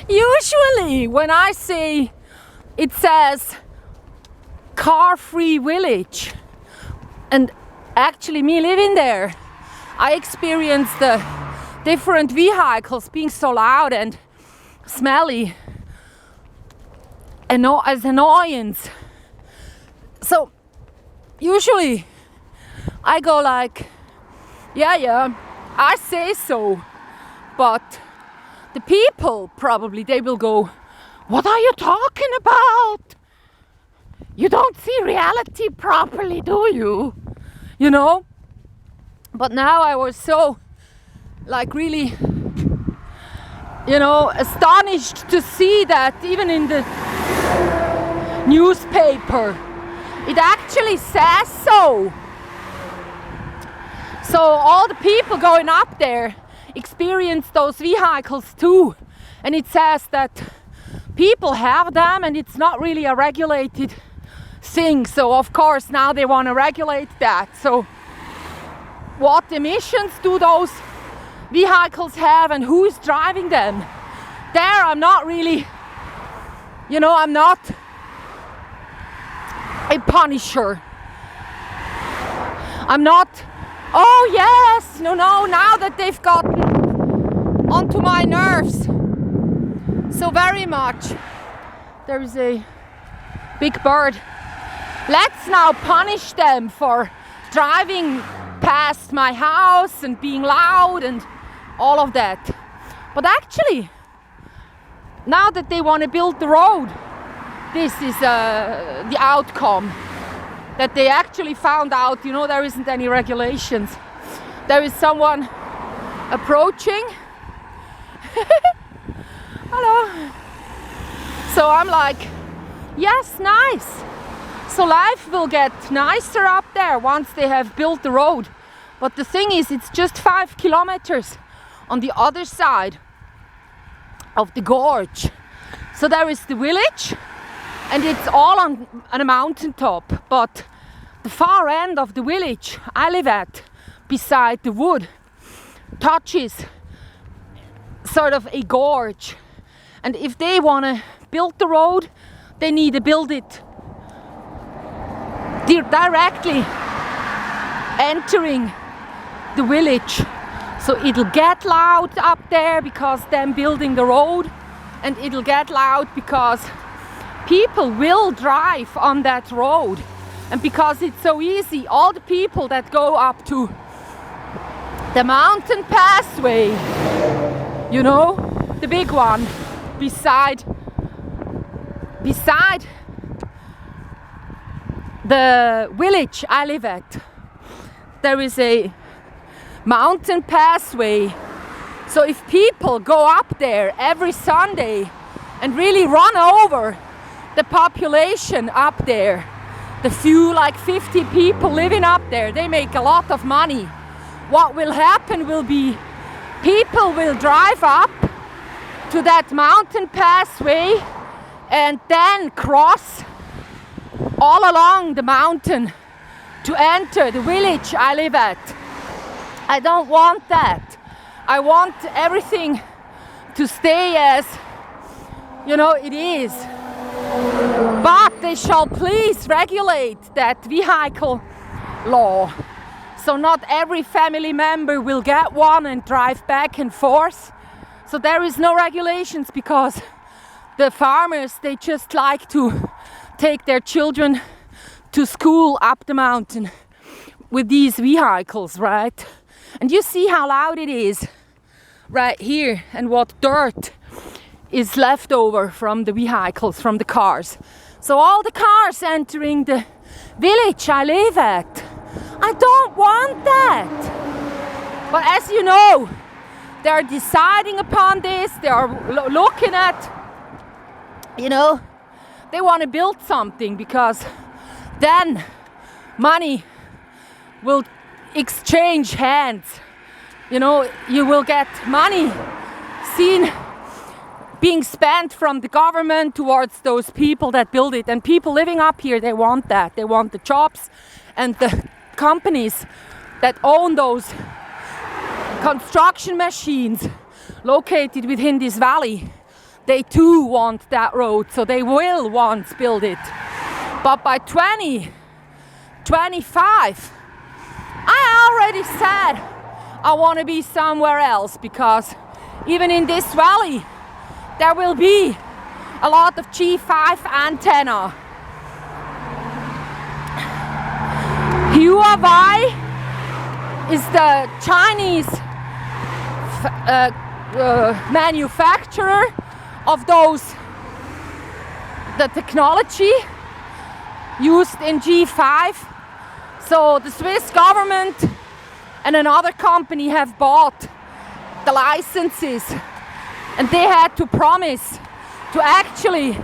Usually when I say it says car-free village, and actually me living there, I experienced the different vehicles being so loud and smelly as annoyance. So usually I go like, yeah, I say so, but the people probably, they will go, what are you talking about? You don't see reality properly, do you? You know? But now I was so, like, really, you know, astonished to see that even in the newspaper, it actually says so. So all the people going up there experience those vehicles too. And it says that people have them and it's not really a regulated thing. So of course now they want to regulate that. So what emissions do those vehicles have and who is driving them? There I'm not really, you know, I'm not a punisher. I'm not, oh yes, no, now that they've gotten onto my nerves so very much. There is a big bird. Let's now punish them for driving past my house and being loud and all of that. But actually, now that they want to build the road, this is the outcome. That they actually found out, you know, there isn't any regulations. There is someone approaching. Hello. So I'm like, yes, nice. So life will get nicer up there once they have built the road. But the thing is, it's just 5 kilometers on the other side of the gorge. So there is the village, and it's all on a mountaintop. But the far end of the village I live at, beside the wood, touches sort of a gorge. And if they want to build the road, they need to build it directly entering the village. So it'll get loud up there because them building the road, and it'll get loud because people will drive on that road. And because it's so easy, all the people that go up to the mountain passway, you know, the big one, beside the village I live at, there is a mountain passway. So if people go up there every Sunday and really run over the population up there, the few, like 50 people living up there, they make a lot of money. What will happen will be people will drive up to that mountain passway and then cross all along the mountain to enter the village I live at. I don't want that. I want everything to stay as, you know, it is. But they shall please regulate that vehicle law. So not every family member will get one and drive back and forth. So there is no regulations because the farmers, they just like to take their children to school up the mountain with these vehicles, right? And you see how loud it is right here and what dirt is left over from the vehicles, from the cars. So all the cars entering the village I live at, I don't want that. But as you know, they are deciding upon this, they are looking at, you know, they want to build something because then money will exchange hands. You know, you will get money seen being spent from the government towards those people that build it. And people living up here, they want that. They want the jobs, and the companies that own those construction machines located within this valley, they too want that road, so they will once build it. But by 2025, I already said I want to be somewhere else, because even in this valley there will be a lot of G5 antenna. Huawei is the Chinese manufacturer of the technology used in G5. So the Swiss government and another company have bought the licenses, and they had to promise to actually,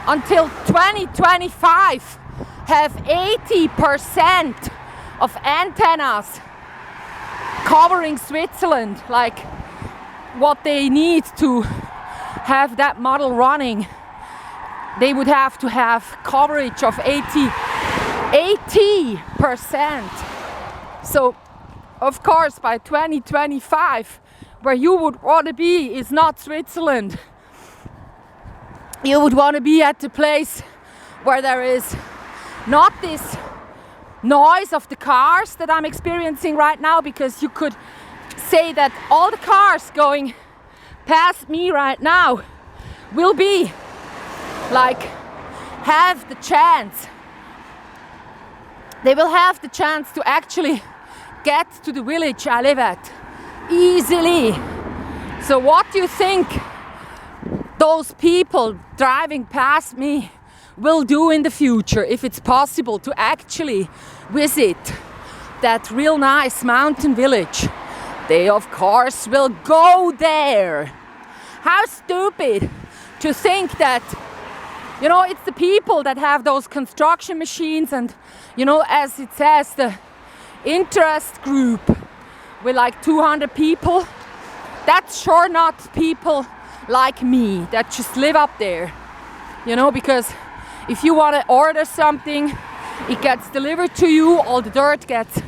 until 2025, have 80% of antennas covering Switzerland, like what they need to have that model running. They would have to have coverage of 80%. So, of course, by 2025, where you would want to be is not Switzerland. You would want to be at the place where there is not this noise of the cars that I'm experiencing right now, because you could say that all the cars going past me right now will be like have the chance. They will have the chance to actually get to the village I live at easily. So what do you think those people driving past me will do in the future, if it's possible to actually visit that real nice mountain village? They of course will go there. How stupid to think that, you know, it's the people that have those construction machines, and, you know, as it says, the interest group with like 200 people. That's sure not people like me that just live up there, you know, because if you want to order something, it gets delivered to you, all the dirt gets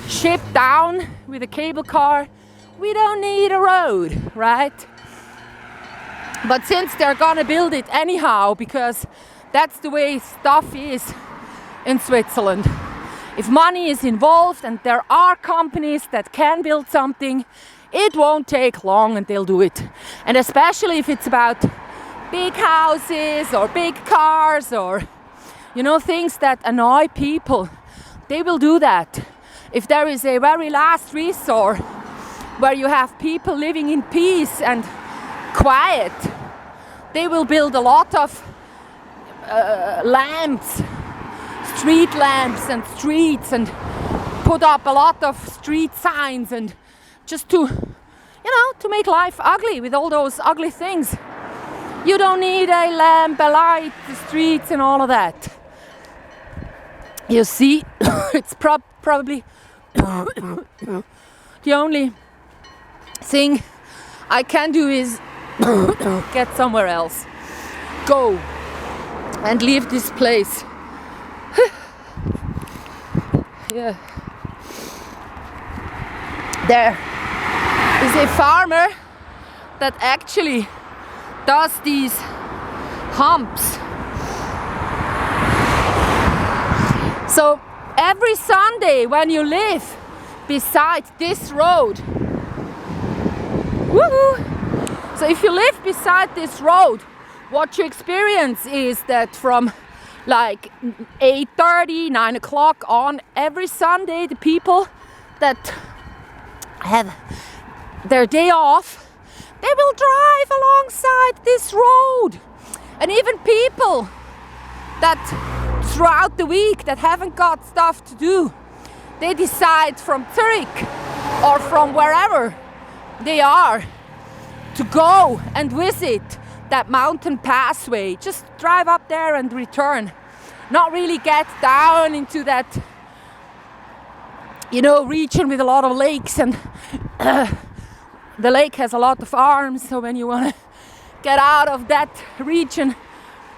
shipped down with a cable car. We don't need a road, right? But since they're gonna build it anyhow, because that's the way stuff is in Switzerland. If money is involved and there are companies that can build something, it won't take long and they'll do it. And especially if it's about big houses or big cars, or, you know, things that annoy people, they will do that. If there is a very last resort where you have people living in peace and quiet, they will build a lot of lamps, street lamps and streets, and put up a lot of street signs, and just to, you know, to make life ugly with all those ugly things. You don't need a lamp, a light, the streets and all of that. You see, it's probably the only thing I can do is get somewhere else. Go and leave this place. Yeah. There is a farmer that actually does these humps. So every Sunday when you live beside this road, woohoo! So if you live beside this road, what you experience is that from like 8:30, 9 o'clock on every Sunday, the people that have their day off, they will drive alongside this road. And even people that throughout the week that haven't got stuff to do, they decide from Zurich or from wherever they are to go and visit that mountain passway. Just drive up there and return. Not really get down into that, you know, region with a lot of lakes, and the lake has a lot of arms, so when you want to get out of that region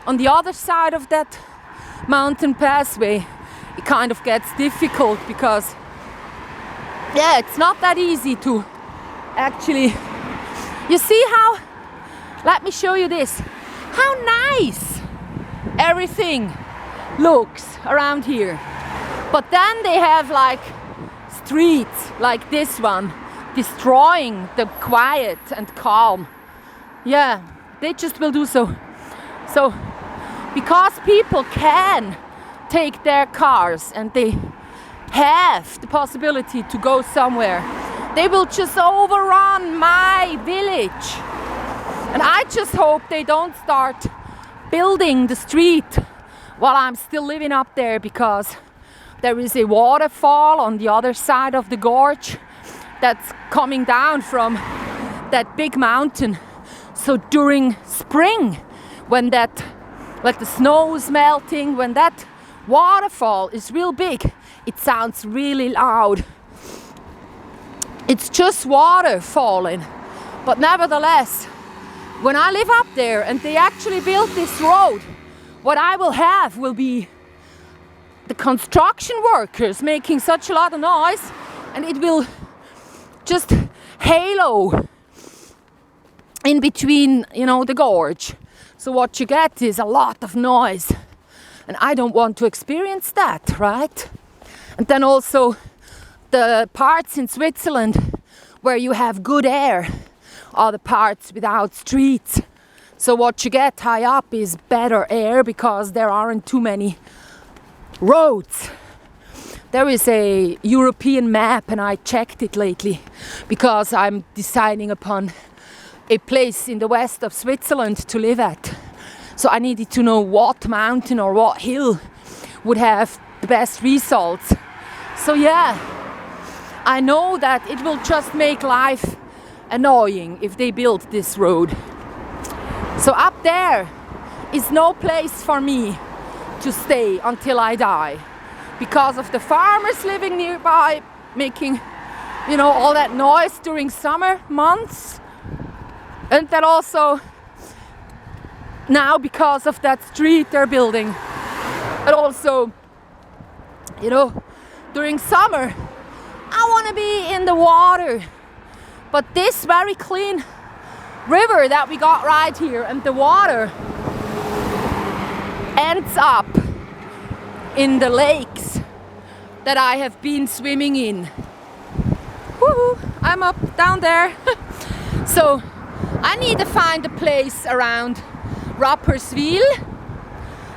on the other side of that mountain passway, it kind of gets difficult, because yeah, it's not that easy to actually You see how, let me show you this, how nice everything looks around here. But then they have like streets like this one, destroying the quiet and calm. Yeah, they just will do so. So, because people can take their cars and they have the possibility to go somewhere, they will just overrun my village. And I just hope they don't start building the street while I'm still living up there, because there is a waterfall on the other side of the gorge that's coming down from that big mountain. So during spring, when that, like the snow is melting, when that waterfall is real big, it sounds really loud. It's just water falling. But nevertheless, when I live up there and they actually build this road, what I will have will be the construction workers making such a lot of noise, and it will just halo in between, you know, the gorge. So what you get is a lot of noise, and I don't want to experience that, right? And then also the parts in Switzerland where you have good air are the parts without streets. So what you get high up is better air because there aren't too many roads. There is a European map, and I checked it lately because I'm deciding upon a place in the west of Switzerland to live at. So I needed to know what mountain or what hill would have the best results. So yeah, I know that it will just make life annoying if they build this road. So up there is no place for me to stay until I die, because of the farmers living nearby making, you know, all that noise during summer months. And then also now because of that street they're building. And also, you know, during summer I want to be in the water. But this very clean river that we got right here, and the water ends up in the lakes that I have been swimming in. Woohoo, I'm up down there. So I need to find a place around Rapperswil,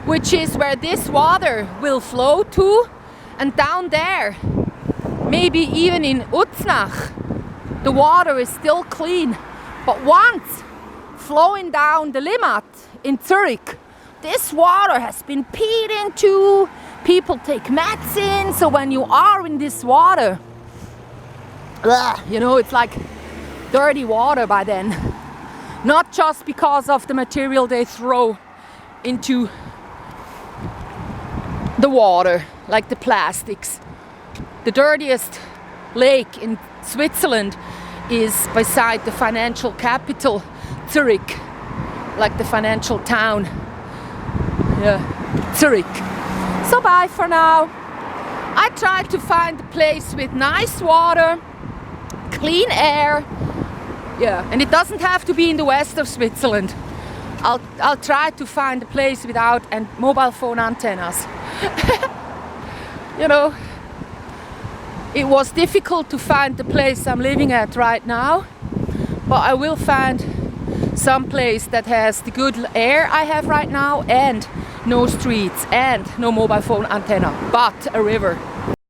which is where this water will flow to, and down there, maybe even in Uznach, the water is still clean. But once flowing down the Limmat in Zurich, this water has been peed into, people take medicine, so when you are in this water, you know, it's like dirty water by then. Not just because of the material they throw into the water, like the plastics. The dirtiest lake in Switzerland is beside the financial capital, Zurich, like the financial town. Yeah, Zurich. So bye for now. I tried to find a place with nice water, clean air. Yeah, and it doesn't have to be in the west of Switzerland. I'll try to find a place without mobile phone antennas. You know, it was difficult to find the place I'm living at right now, but I will find some place that has the good air I have right now, and no streets and no mobile phone antenna, but a river.